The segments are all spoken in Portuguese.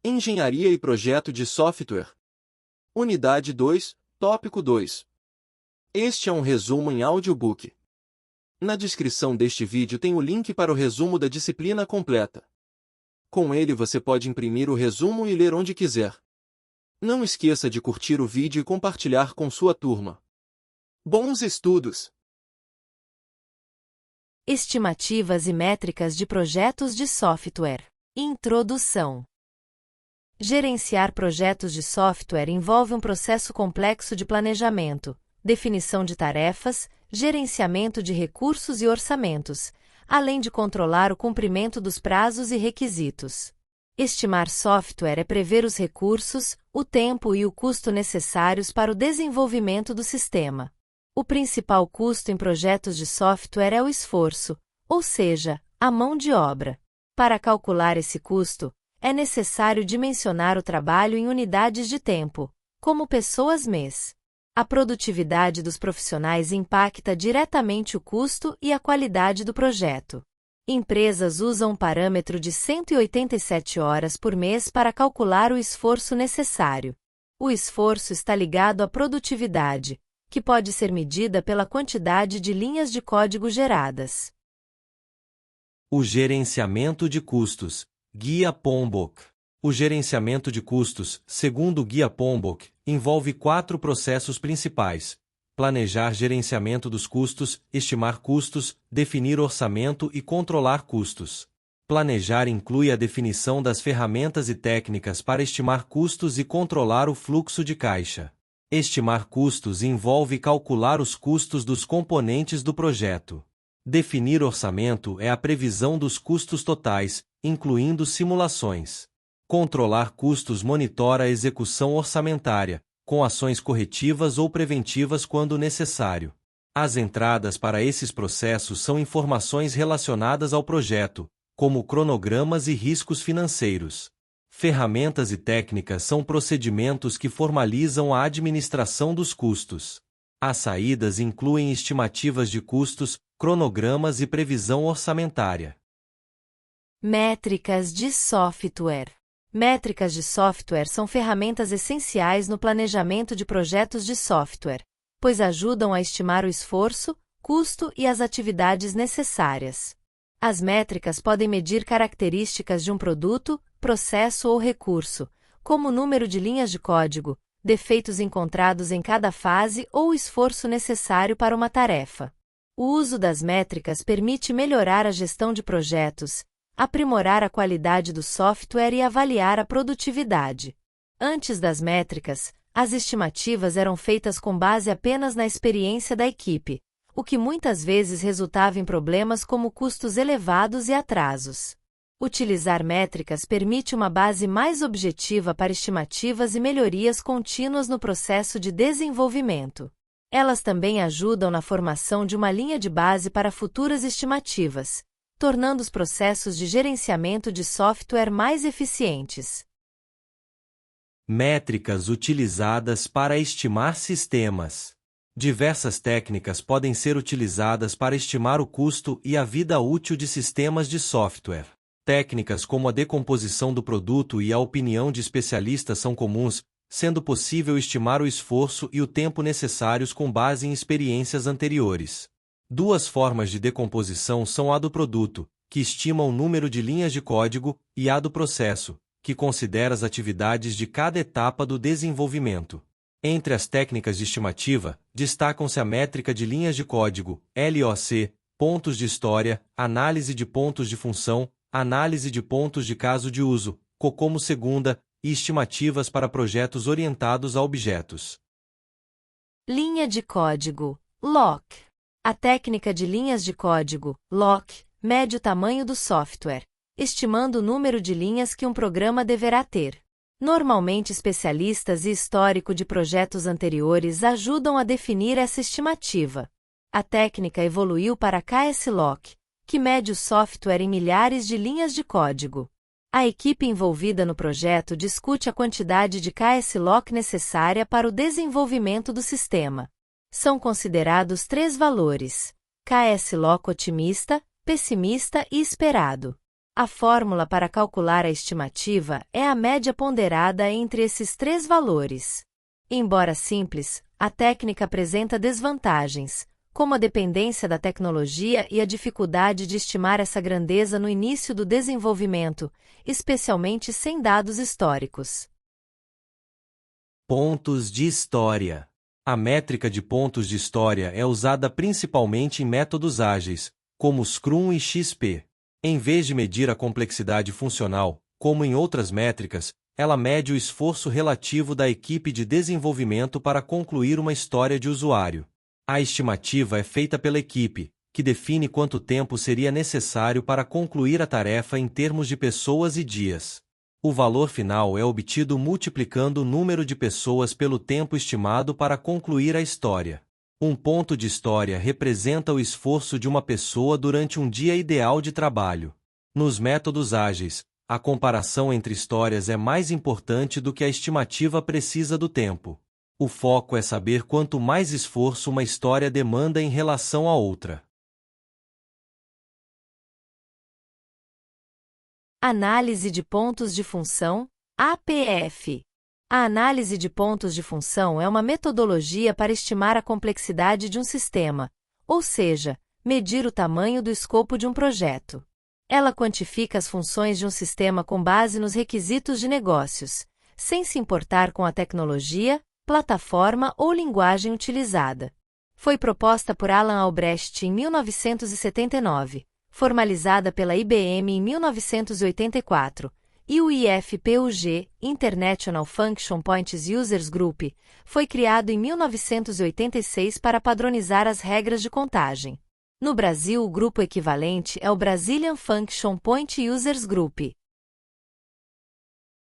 Engenharia e projeto de software. Unidade 2, Tópico 2. Este é um resumo em audiobook. Na descrição deste vídeo tem o link para o resumo da disciplina completa. Com ele você pode imprimir o resumo e ler onde quiser. Não esqueça de curtir o vídeo e compartilhar com sua turma. Bons estudos! Estimativas e métricas de projetos de software. Introdução. Gerenciar projetos de software envolve um processo complexo de planejamento, definição de tarefas, gerenciamento de recursos e orçamentos, além de controlar o cumprimento dos prazos e requisitos. Estimar software é prever os recursos, o tempo e o custo necessários para o desenvolvimento do sistema. O principal custo em projetos de software é o esforço, ou seja, a mão de obra. Para calcular esse custo, é necessário dimensionar o trabalho em unidades de tempo, como pessoas-mês. A produtividade dos profissionais impacta diretamente o custo e a qualidade do projeto. Empresas usam um parâmetro de 187 horas por mês para calcular o esforço necessário. O esforço está ligado à produtividade, que pode ser medida pela quantidade de linhas de código geradas. O gerenciamento de custos. Guia PMBOK. O gerenciamento de custos, segundo o Guia PMBOK, envolve 4 processos principais: planejar gerenciamento dos custos, estimar custos, definir orçamento e controlar custos. Planejar inclui a definição das ferramentas e técnicas para estimar custos e controlar o fluxo de caixa. Estimar custos envolve calcular os custos dos componentes do projeto. Definir orçamento é a previsão dos custos totais, incluindo simulações. Controlar custos monitora a execução orçamentária, com ações corretivas ou preventivas quando necessário. As entradas para esses processos são informações relacionadas ao projeto, como cronogramas e riscos financeiros. Ferramentas e técnicas são procedimentos que formalizam a administração dos custos. As saídas incluem estimativas de custos, cronogramas e previsão orçamentária. Métricas de software. Métricas de software são ferramentas essenciais no planejamento de projetos de software, pois ajudam a estimar o esforço, custo e as atividades necessárias. As métricas podem medir características de um produto, processo ou recurso, como o número de linhas de código, defeitos encontrados em cada fase ou o esforço necessário para uma tarefa. O uso das métricas permite melhorar a gestão de projetos, aprimorar a qualidade do software e avaliar a produtividade. Antes das métricas, as estimativas eram feitas com base apenas na experiência da equipe, o que muitas vezes resultava em problemas como custos elevados e atrasos. Utilizar métricas permite uma base mais objetiva para estimativas e melhorias contínuas no processo de desenvolvimento. Elas também ajudam na formação de uma linha de base para futuras estimativas, tornando os processos de gerenciamento de software mais eficientes. Métricas utilizadas para estimar sistemas. Diversas técnicas podem ser utilizadas para estimar o custo e a vida útil de sistemas de software. Técnicas como a decomposição do produto e a opinião de especialistas são comuns, sendo possível estimar o esforço e o tempo necessários com base em experiências anteriores. 2 formas de decomposição são a do produto, que estima o número de linhas de código, e a do processo, que considera as atividades de cada etapa do desenvolvimento. Entre as técnicas de estimativa, destacam-se a métrica de linhas de código, LOC, pontos de história, análise de pontos de função, análise de pontos de caso de uso, COCOMO segunda, e estimativas para projetos orientados a objetos. Linha de código, LOC. A técnica de linhas de código, LOC, mede o tamanho do software, estimando o número de linhas que um programa deverá ter. Normalmente especialistas e histórico de projetos anteriores ajudam a definir essa estimativa. A técnica evoluiu para KSLOC, que mede o software em milhares de linhas de código. A equipe envolvida no projeto discute a quantidade de KSLOC necessária para o desenvolvimento do sistema. São considerados 3 valores: KSLOC otimista, pessimista e esperado. A fórmula para calcular a estimativa é a média ponderada entre esses três valores. Embora simples, a técnica apresenta desvantagens, como a dependência da tecnologia e a dificuldade de estimar essa grandeza no início do desenvolvimento, especialmente sem dados históricos. Pontos de história. A métrica de pontos de história é usada principalmente em métodos ágeis, como Scrum e XP. Em vez de medir a complexidade funcional, como em outras métricas, ela mede o esforço relativo da equipe de desenvolvimento para concluir uma história de usuário. A estimativa é feita pela equipe, que define quanto tempo seria necessário para concluir a tarefa em termos de pessoas e dias. O valor final é obtido multiplicando o número de pessoas pelo tempo estimado para concluir a história. Um ponto de história representa o esforço de uma pessoa durante um dia ideal de trabalho. Nos métodos ágeis, a comparação entre histórias é mais importante do que a estimativa precisa do tempo. O foco é saber quanto mais esforço uma história demanda em relação a outra. Análise de pontos de função, APF. A análise de pontos de função é uma metodologia para estimar a complexidade de um sistema, ou seja, medir o tamanho do escopo de um projeto. Ela quantifica as funções de um sistema com base nos requisitos de negócios, sem se importar com a tecnologia, plataforma ou linguagem utilizada. Foi proposta por Alan Albrecht em 1979, formalizada pela IBM em 1984, e o IFPUG, International Function Points Users Group, foi criado em 1986 para padronizar as regras de contagem. No Brasil, o grupo equivalente é o Brazilian Function Point Users Group.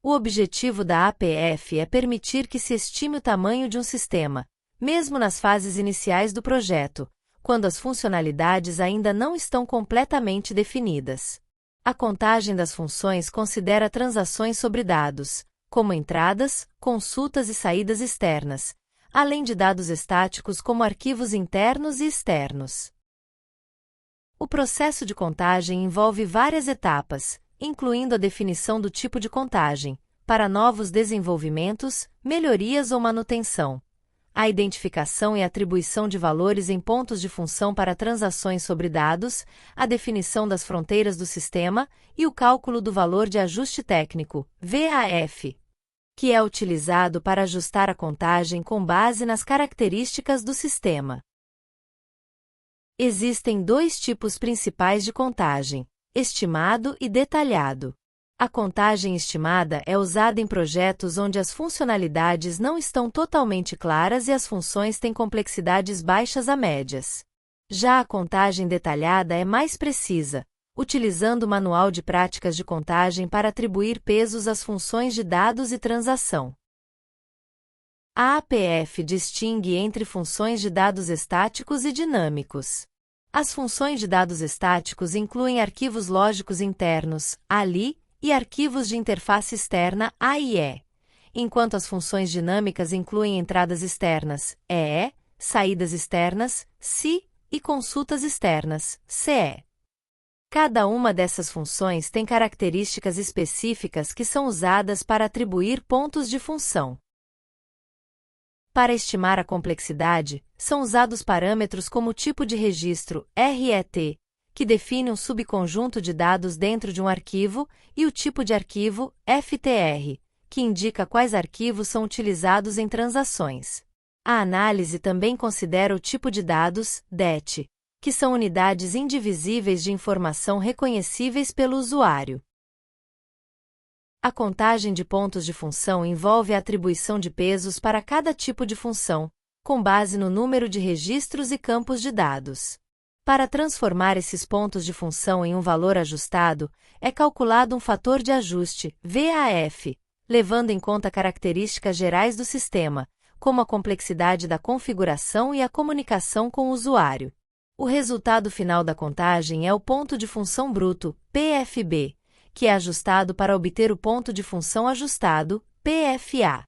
O objetivo da APF é permitir que se estime o tamanho de um sistema, mesmo nas fases iniciais do projeto, quando as funcionalidades ainda não estão completamente definidas. A contagem das funções considera transações sobre dados, como entradas, consultas e saídas externas, além de dados estáticos como arquivos internos e externos. O processo de contagem envolve várias etapas, incluindo a definição do tipo de contagem, para novos desenvolvimentos, melhorias ou manutenção, a identificação e atribuição de valores em pontos de função para transações sobre dados, a definição das fronteiras do sistema e o cálculo do valor de ajuste técnico, VAF, que é utilizado para ajustar a contagem com base nas características do sistema. Existem dois tipos principais de contagem: estimado e detalhado. A contagem estimada é usada em projetos onde as funcionalidades não estão totalmente claras e as funções têm complexidades baixas a médias. Já a contagem detalhada é mais precisa, utilizando o manual de práticas de contagem para atribuir pesos às funções de dados e transação. A APF distingue entre funções de dados estáticos e dinâmicos. As funções de dados estáticos incluem arquivos lógicos internos, ALI, e arquivos de interface externa, AIE, enquanto as funções dinâmicas incluem entradas externas, EE, saídas externas, SI, e consultas externas, CE. Cada uma dessas funções tem características específicas que são usadas para atribuir pontos de função. Para estimar a complexidade, são usados parâmetros como o tipo de registro, RET, que define um subconjunto de dados dentro de um arquivo, e o tipo de arquivo, FTR, que indica quais arquivos são utilizados em transações. A análise também considera o tipo de dados, DET, que são unidades indivisíveis de informação reconhecíveis pelo usuário. A contagem de pontos de função envolve a atribuição de pesos para cada tipo de função, com base no número de registros e campos de dados. Para transformar esses pontos de função em um valor ajustado, é calculado um fator de ajuste, VAF, levando em conta características gerais do sistema, como a complexidade da configuração e a comunicação com o usuário. O resultado final da contagem é o ponto de função bruto, PFB, que é ajustado para obter o ponto de função ajustado, PFA.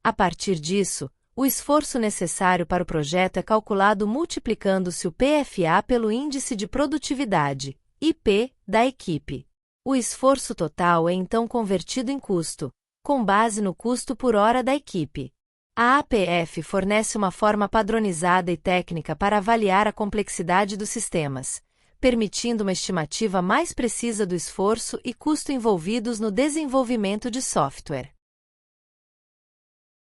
A partir disso, o esforço necessário para o projeto é calculado multiplicando-se o PFA pelo Índice de Produtividade, IP, da equipe. O esforço total é então convertido em custo, com base no custo por hora da equipe. A APF fornece uma forma padronizada e técnica para avaliar a complexidade dos sistemas, permitindo uma estimativa mais precisa do esforço e custo envolvidos no desenvolvimento de software.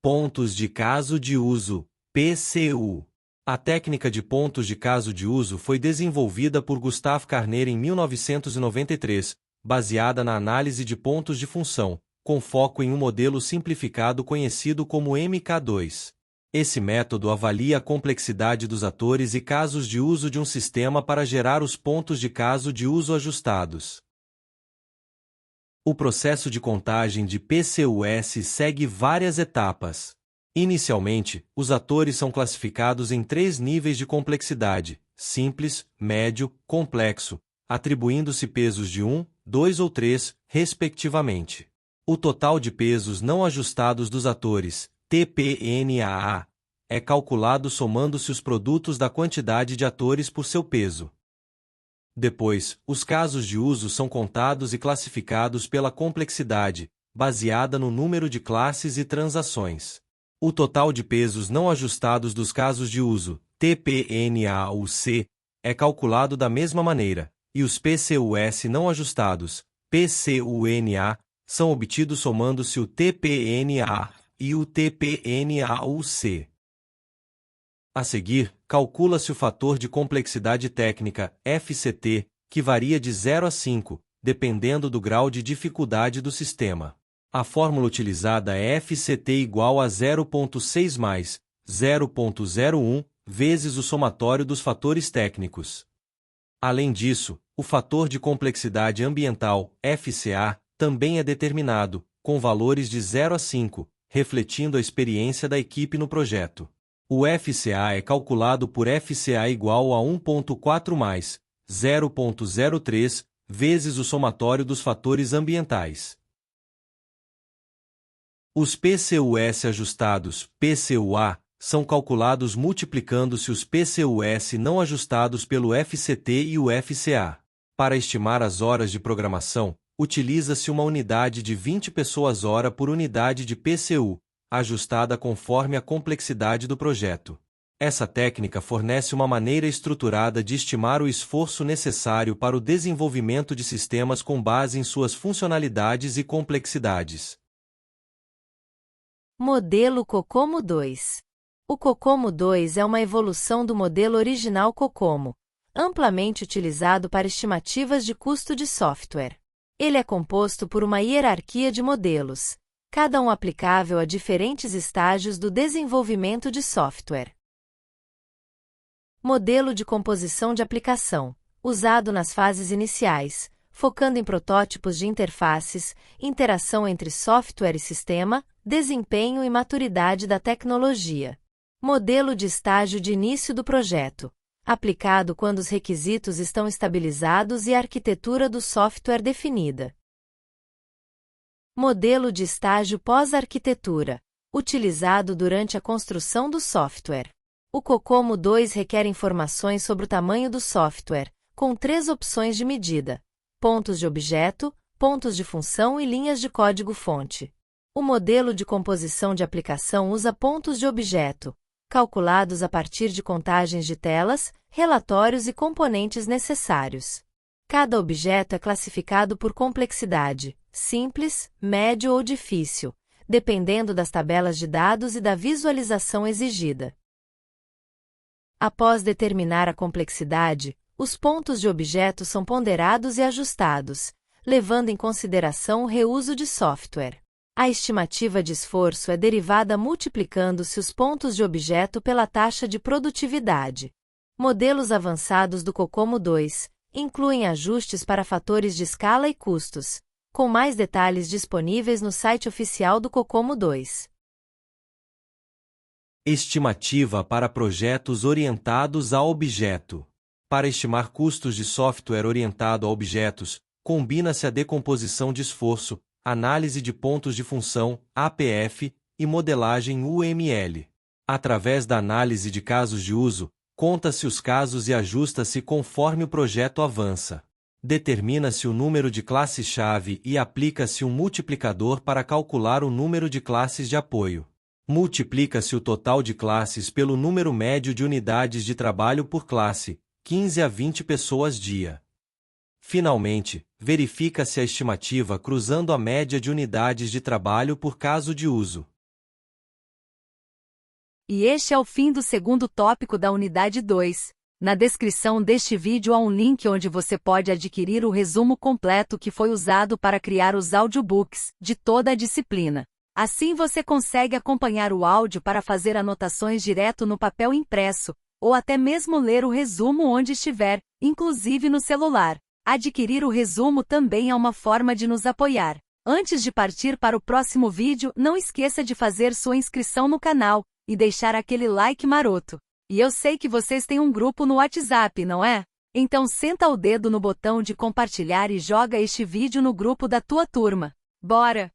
Pontos de caso de uso, PCU. A técnica de pontos de caso de uso foi desenvolvida por Gustav Karner em 1993, baseada na análise de pontos de função, com foco em um modelo simplificado conhecido como MK2. Esse método avalia a complexidade dos atores e casos de uso de um sistema para gerar os pontos de caso de uso ajustados. O processo de contagem de PCUS segue várias etapas. Inicialmente, os atores são classificados em 3 níveis de complexidade: simples, médio, complexo, atribuindo-se pesos de 1, 2 ou 3, respectivamente. O total de pesos não ajustados dos atores, TPNAA, é calculado somando-se os produtos da quantidade de atores por seu peso. Depois, os casos de uso são contados e classificados pela complexidade, baseada no número de classes e transações. O total de pesos não ajustados dos casos de uso, TPNAUC, é calculado da mesma maneira, e os PCUS não ajustados, PCUNA, são obtidos somando-se o TPNA e o TPNAUC. A seguir, calcula-se o fator de complexidade técnica, FCT, que varia de 0 a 5, dependendo do grau de dificuldade do sistema. A fórmula utilizada é FCT igual a 0,6 mais 0,01 vezes o somatório dos fatores técnicos. Além disso, o fator de complexidade ambiental, FCA, também é determinado, com valores de 0 a 5, refletindo a experiência da equipe no projeto. O FCA é calculado por FCA igual a 1,4 mais 0,03 vezes o somatório dos fatores ambientais. Os PCUS ajustados, PCUA, são calculados multiplicando-se os PCUS não ajustados pelo FCT e o FCA. Para estimar as horas de programação, utiliza-se uma unidade de 20 pessoas-hora por unidade de PCU, ajustada conforme a complexidade do projeto. Essa técnica fornece uma maneira estruturada de estimar o esforço necessário para o desenvolvimento de sistemas com base em suas funcionalidades e complexidades. Modelo COCOMO 2. O COCOMO 2 é uma evolução do modelo original COCOMO, amplamente utilizado para estimativas de custo de software. Ele é composto por uma hierarquia de modelos, cada um aplicável a diferentes estágios do desenvolvimento de software. Modelo de composição de aplicação, usado nas fases iniciais, focando em protótipos de interfaces, interação entre software e sistema, desempenho e maturidade da tecnologia. Modelo de estágio de início do projeto, aplicado quando os requisitos estão estabilizados e a arquitetura do software definida. Modelo de estágio pós-arquitetura, utilizado durante a construção do software. O COCOMO 2 requer informações sobre o tamanho do software, com 3 opções de medida: pontos de objeto, pontos de função e linhas de código-fonte. O modelo de composição de aplicação usa pontos de objeto, calculados a partir de contagens de telas, relatórios e componentes necessários. Cada objeto é classificado por complexidade, simples, médio ou difícil, dependendo das tabelas de dados e da visualização exigida. Após determinar a complexidade, os pontos de objeto são ponderados e ajustados, levando em consideração o reuso de software. A estimativa de esforço é derivada multiplicando-se os pontos de objeto pela taxa de produtividade. Modelos avançados do COCOMO 2 incluem ajustes para fatores de escala e custos, com mais detalhes disponíveis no site oficial do COCOMO 2. Estimativa para projetos orientados a objeto. Para estimar custos de software orientado a objetos, combina-se a decomposição de esforço, análise de pontos de função, APF, e modelagem UML. Através da análise de casos de uso, conta-se os casos e ajusta-se conforme o projeto avança. Determina-se o número de classe-chave e aplica-se um multiplicador para calcular o número de classes de apoio. Multiplica-se o total de classes pelo número médio de unidades de trabalho por classe, 15 a 20 pessoas dia. Finalmente, verifica-se a estimativa cruzando a média de unidades de trabalho por caso de uso. E este é o fim do segundo tópico da unidade 2. Na descrição deste vídeo há um link onde você pode adquirir o resumo completo que foi usado para criar os audiobooks de toda a disciplina. Assim você consegue acompanhar o áudio para fazer anotações direto no papel impresso, ou até mesmo ler o resumo onde estiver, inclusive no celular. Adquirir o resumo também é uma forma de nos apoiar. Antes de partir para o próximo vídeo, não esqueça de fazer sua inscrição no canal e deixar aquele like maroto. E eu sei que vocês têm um grupo no WhatsApp, não é? Então senta o dedo no botão de compartilhar e joga este vídeo no grupo da tua turma. Bora!